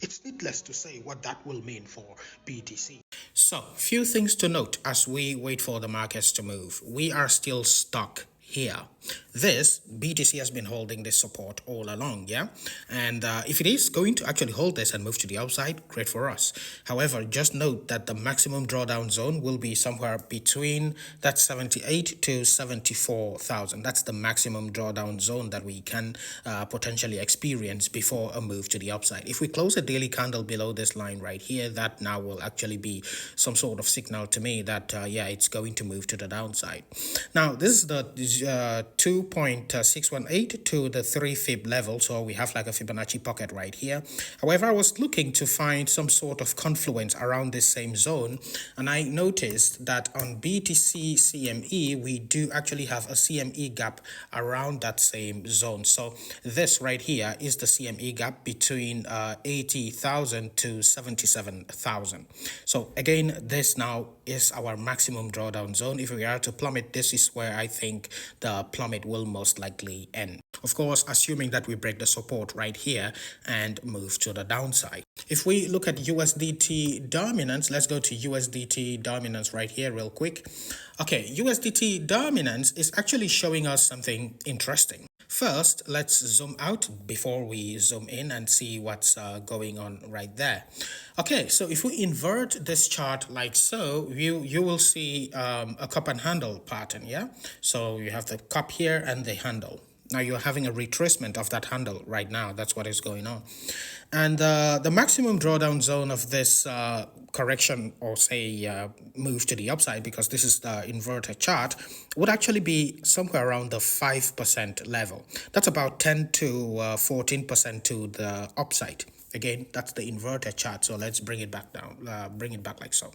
it's needless to say what that will mean for BTC. So, few things to note as we wait for the markets to move. We are still stuck here. This BTC has been holding this support all along, yeah? And if it is going to actually hold this and move to the upside, great for us. However, just note that the maximum drawdown zone will be somewhere between that 78 to 74,000. That's the maximum drawdown zone that we can potentially experience before a move to the upside. If we close a daily candle below this line right here, that now will actually be some sort of signal to me that yeah, it's going to move to the downside. Now this is the 2.618 to the 3 fib level, so we have like a Fibonacci pocket right here. However, I was looking to find some sort of confluence around this same zone, and I noticed that on BTC CME we do actually have a CME gap around that same zone. So this right here is the CME gap between 80,000 to 77,000. So again, this now is our maximum drawdown zone. If we are to plummet, this is where I think the plummet will most likely end. Of course, assuming that we break the support right here and move to the downside. If we look at USDT dominance, let's go to USDT dominance right here real quick. Okay, USDT dominance is actually showing us something interesting. First, let's zoom out before we zoom in and see what's going on right there. Okay, so if we invert this chart like so, you will see a cup and handle pattern, yeah? So you have the cup here and the handle. Now you're having a retracement of that handle right now. That's what is going on. And the maximum drawdown zone of this correction, or say move to the upside, because this is the inverted chart, would actually be somewhere around the 5% level. That's about 10 to 14% to the upside. Again, that's the inverted chart. So let's bring it back down, bring it back like so.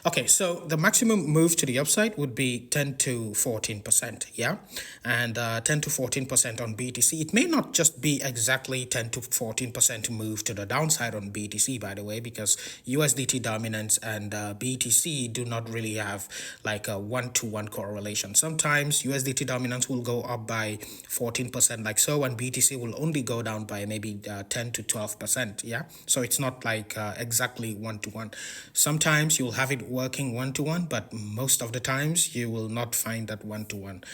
Okay, so the maximum move to the upside would be 10 to 14%, yeah? And 10 to 14% on BTC. It may not just be exactly 10 to 14% move to the downside on BTC, by the way, because USDT dominance and BTC do not really have like a one-to-one correlation. Sometimes USDT dominance will go up by 14% like so, and BTC will only go down by maybe 10 to 12%. Yeah, so it's not like exactly one-to-one. Sometimes you'll have it working one-to-one, but most of the times you will not find that one-to-one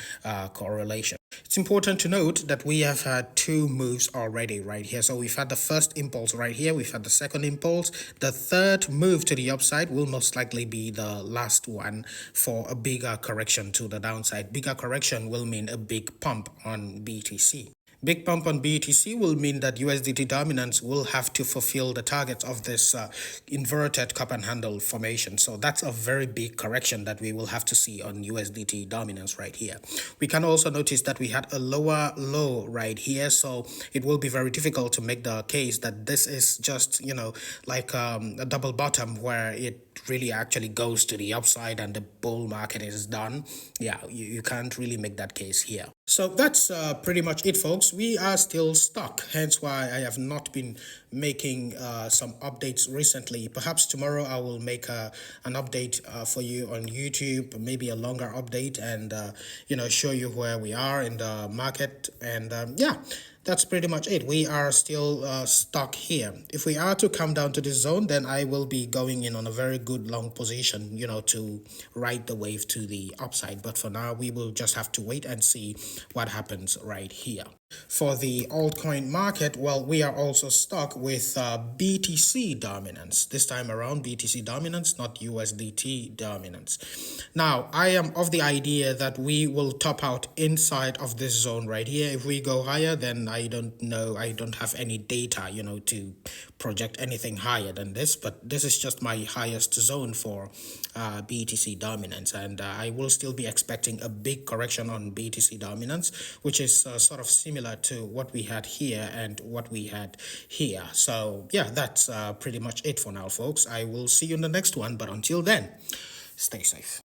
correlation. It's important to note that we have had two moves already right here. So we've had the first impulse right here, we've had the second impulse. The third move to the upside will most likely be the last one for a bigger correction to the downside. Bigger correction will mean a big pump on BTC. Big pump on BTC will mean that USDT dominance will have to fulfill the targets of this inverted cup and handle formation. So that's a very big correction that we will have to see on USDT dominance right here. We can also notice that we had a lower low right here. So it will be very difficult to make the case that this is just, you know, like a double bottom where it really actually goes to the upside and the bull market is done. Yeah, you can't really make that case here. So that's pretty much it, folks. We are still stuck, hence why I have not been making some updates recently. Perhaps tomorrow I will make an update for you on YouTube, maybe a longer update, and you know, show you where we are in the market. And yeah, that's pretty much it. We are still stuck here. If we are to come down to this zone, then I will be going in on a very good long position, you know, to ride the wave to the upside. But for now, we will just have to wait and see what happens right here. For the altcoin market, well, we are also stuck with BTC dominance. This time around, BTC dominance, not USDT dominance. Now, I am of the idea that we will top out inside of this zone right here. If we go higher, then I don't know. I don't have any data, you know, to project anything higher than this. But this is just my highest zone for BTC dominance. And I will still be expecting a big correction on BTC dominance, which is sort of similar to what we had here and what we had here. So yeah, that's pretty much it for now, folks. I will see you in the next one, but until then, stay safe.